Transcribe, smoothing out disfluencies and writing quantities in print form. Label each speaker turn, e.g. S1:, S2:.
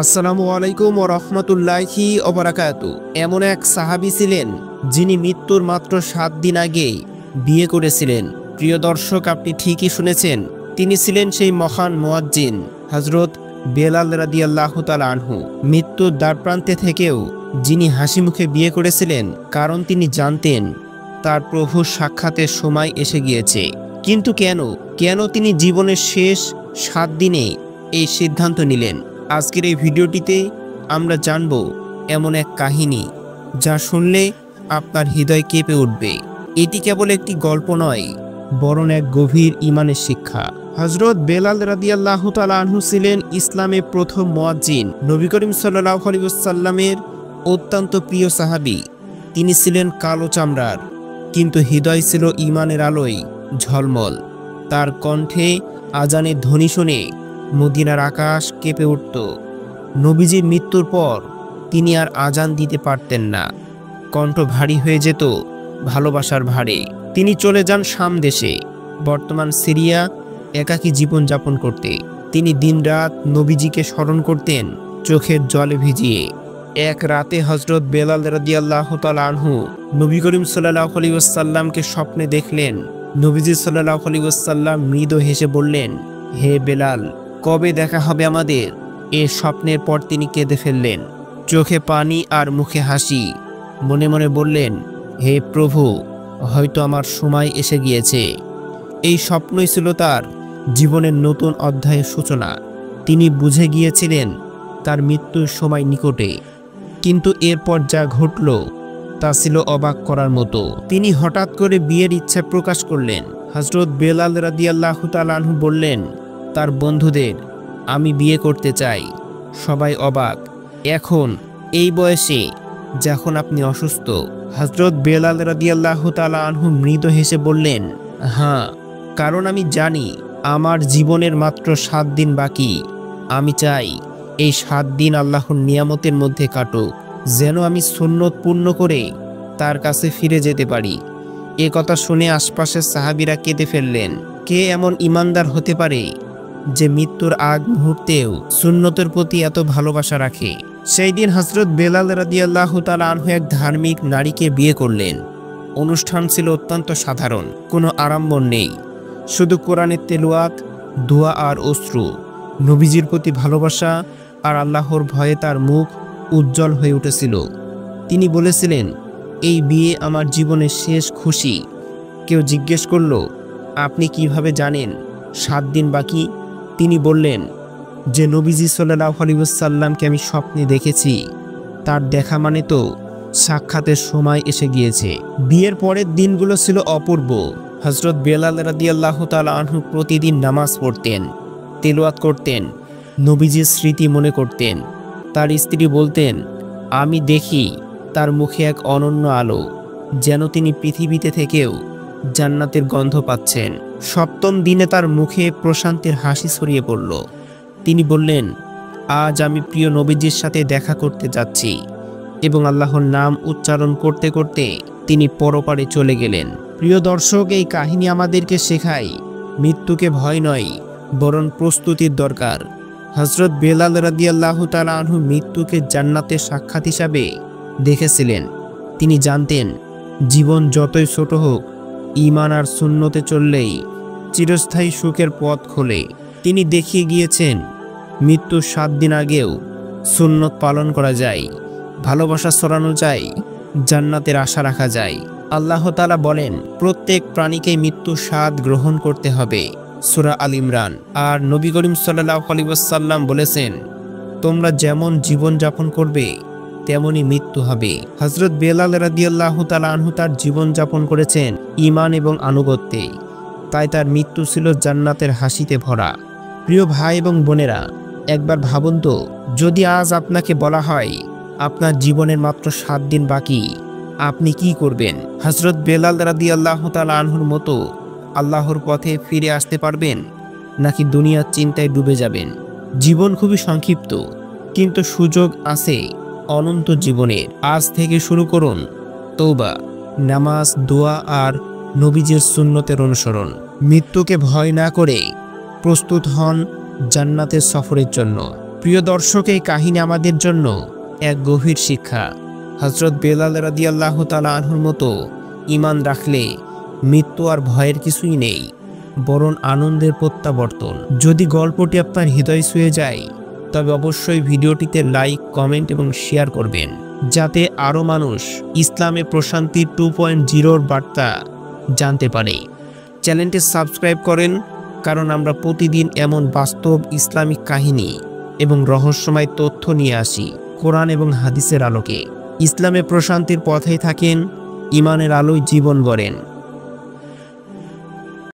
S1: আসসালামু আলাইকুম ওয়া রাহমাতুল্লাহি ওয়া বারাকাতু। এমন এক সাহাবী ছিলেন যিনি মৃত্যুর মাত্র 7 দিন আগে বিয়ে করেছিলেন। প্রিয় দর্শক, আপনি ঠিকই শুনেছেন, তিনি ছিলেন সেই মহান মুয়াজ্জিন হযরত বেলাল রাদিয়াল্লাহু তাআলা আনহু। মৃত্যুর দ্বারপ্রান্তে থেকেও যিনি হাসি মুখে বিয়ে করেছিলেন, কারণ তিনি জানতেন তার প্রভুর সাক্ষাতের সময় এসে গিয়েছে। কিন্তু কেন তিনি জীবনের শেষ 7 দিনে এই সিদ্ধান্ত নিলেন? আজকের এই ভিডিওটিতে আমরা জানব এমন এক কাহিনী যা শুনলে আপনার হৃদয় কেঁপে উঠবে। এটি কেবল একটি গল্প নয়, বরং এক গভীর ঈমানের শিক্ষা। হযরত বেলাল রাদিয়াল্লাহু তাআলা আনহু ছিলেন ইসলামের প্রথম মুয়াজ্জিন, নবী করিম সাল্লাল্লাহু আলাইহি ওয়াসাল্লামের অত্যন্ত প্রিয় সাহাবী। তিনি ছিলেন কালো চামড়ার, কিন্তু হৃদয় ছিল ঈমানের আলোয় ঝলমল। তার কণ্ঠে আজানের ধ্বনি শুনে মদিনার আকাশ কেঁপে উঠত। নবীজির মৃত্যুর পর তিনি আর আজান দিতে পারতেন না, কণ্ঠ ভারী হয়ে যেত ভালোবাসার ভারে। তিনি চলে যান শাম দেশে, বর্তমান সিরিয়া, একাকী জীবন যাপন করতে। তিনি দিনরাত নবীজিকে স্মরণ করতেন চোখের জলে ভিজিয়ে। এক রাতে হযরত বেলাল রাদিয়াল্লাহু তাআলা আনহু নবী করিম সাল্লাল্লাহু আলাইহি ওয়াসাল্লামকে স্বপ্নে দেখলেন। নবীজি সাল্লাল্লাহু আলাইহি ওয়াসাল্লাম মৃদু হেসে বললেন, হে বেলাল, কবে দেখা হবে আমাদের? এ স্বপ্নের পর তিনি কেঁদে ফেললেন, চোখে পানি আর মুখে হাসি। মনে মনে বললেন, হে প্রভু, হয়তো আমার সময় এসে গিয়েছে। এই স্বপ্নই ছিল তার জীবনের নতুন অধ্যায়ের সূচনা। তিনি বুঝে গিয়েছিলেন তার মৃত্যুর সময় নিকটে। কিন্তু এরপর যা ঘটল তা ছিল অবাক করার মতো। তিনি হঠাৎ করে বিয়ের ইচ্ছা প্রকাশ করলেন। হযরত বেলাল রাদিয়াল্লাহু তাআলা আনহু বললেন তার বন্ধুদের, আমি বিয়ে করতে চাই। সবাই অবাক, এখন এই বয়সে, যখন আপনি অসুস্থ? হযরত বেলাল রাদিয়াল্লাহু তাআলা আনহু মৃদু হেসে বললেন, হ্যাঁ, কারণ আমি জানি আমার জীবনের মাত্র 7 দিন বাকি। আমি চাই এই 7 দিন আল্লাহর নিয়ামতের মধ্যে কাটুক, যেন আমি সুন্নত পূর্ণ করে তার কাছে ফিরে যেতে পারি। এ কথা শুনে আশপাশের সাহাবীরা কেঁদে ফেললেন। কে এমন ইমানদার হতে পারে যে মৃত্যুর আগ মুহূর্তেও সুন্নতের প্রতি এত ভালোবাসা রাখে? সেই দিন হযরত বেলাল রাদিয়াল্লাহু তাআলা আনহু এক ধার্মিক নারীকে বিয়ে করলেন। অনুষ্ঠান ছিল অত্যন্ত সাধারণ, কোনো আড়ম্বর নেই, শুধু কোরআনের তেলাওয়াত, দোয়া আর অশ্রু। নবীজির প্রতি ভালোবাসা আর আল্লাহর ভয়ে তার মুখ উজ্জ্বল হয়ে উঠেছিল। তিনি বলেছিলেন, এই বিয়ে আমার জীবনের শেষ খুশি। কেউ জিজ্ঞেস করল, আপনি কিভাবে জানেন 7 দিন বাকি? তিনি বললেন, যে নবীজি সাল্লাল্লাহু আলাইহি ওয়াসাল্লামকে আমি স্বপ্নে দেখেছি, তার দেখা মানে তো সাক্ষাতের সময় এসে গিয়েছে। বিয়ের পরের দিনগুলো ছিল অপূর্ব। হযরত বেলাল রাদিয়াল্লাহু তাআলা আনহু প্রতিদিন নামাজ পড়তেন, তেলাওয়াত করতেন, নবীজির স্মৃতি মনে করতেন। তার স্ত্রী বলতেন, আমি দেখি তার মুখে এক অনন্য আলো, যেন তিনি পৃথিবীতে থেকেও জান্নাতের গন্ধ পাচ্ছেন। 7ম দিনে তার মুখে প্রশান্তির হাসি ছড়িয়ে পড়ল। তিনি বললেন, আজ আমি প্রিয় নবীজির সাথে দেখা করতে যাচ্ছি, এবং আল্লাহর নাম উচ্চারণ করতে করতে তিনি পরপারে চলে গেলেন। প্রিয় দর্শক, এই কাহিনী আমাদেরকে শেখায় মৃত্যুকে ভয় নয়, বরং প্রস্তুতির দরকার। হযরত বেলাল রাদিয়াল্লাহু তাআলা আনহু মৃত্যুকে জান্নাতের সাক্ষাৎ হিসাবে দেখেছিলেন। তিনি জানতেন জীবন যতই ছোট হোক, ঈমান আর সুন্নতে চললেই চিরস্থায়ী সুখের পথ খোলে। তিনি দেখিয়ে গিয়েছেন মৃত্যুর 7 দিন আগেও সুন্নত পালন করা যায়, ভালোবাসা ছড়ানো যায়, জান্নাতের আশা রাখা যায়। আল্লাহ তাআলা বলেন, প্রত্যেক প্রাণীকে মৃত্যুর স্বাদ গ্রহণ করতে হবে, সূরা আল ইমরান। আর নবী করিম সাল্লাল্লাহু আলাইহি ওয়াসাল্লাম বলেছেন, তোমরা যেমন জীবন যাপন করবে তেমনই মৃত্যু হবে। হযরত বেলাল রাদিয়াল্লাহু তাআলা আনহু তার জীবন যাপন করেছেন ঈমান এবং আনুগত্যে, তাই তার মৃত্যু ছিল জান্নাতের হাসিতে ভরা। প্রিয় ভাই এবং বোনেরা, একবার ভাবুন তো, যদি আজ আপনাকে বলা হয় আপনার জীবনের মাত্র 7 দিন বাকি, আপনি কি করবেন? হযরত বেলাল রাদিয়াল্লাহু তাআলা আনহুর মতো আল্লাহর পথে ফিরে আসতে পারবেন, নাকি দুনিয়ার চিন্তায় ডুবে যাবেন? জীবন খুবই সংক্ষিপ্ত, কিন্তু সুযোগ আছে অনন্ত জীবনের। আজ থেকে শুরু করুন তওবা, নামাজ, দোয়া আর নবীজির সুন্নতের অনুসরণ। মৃত্যুকে ভয় না করে প্রস্তুত হন জান্নাতের সফরের জন্য। প্রিয় দর্শক, এই কাহিনী আমাদের জন্য এক গভীর শিক্ষা। হযরত বেলাল রাদিয়াল্লাহু তাআলা আনহুর মতো ঈমান রাখলে মৃত্যু আর ভয়ের কিছুই নেই, বরং আনন্দের প্রত্যাবর্তন। যদি গল্পটি আপনার হৃদয় ছুঁয়ে যায়, তবে অবশ্যই ভিডিওটিতে লাইক, কমেন্ট এবং শেয়ার করবেন, যাতে আরও মানুষ ইসলামে প্রশান্তির 2.0 বার্তা জানতে পারে। চ্যানেলটি সাবস্ক্রাইব করেন, কারণ আমরা প্রতিদিন এমন বাস্তব ইসলামিক কাহিনী এবং রহস্যময় তথ্য নিয়ে আসি কোরআন এবং হাদিসের আলোকে। ইসলামে প্রশান্তির পথেই থাকেন, ঈমানের আলোয় জীবন গড়েন।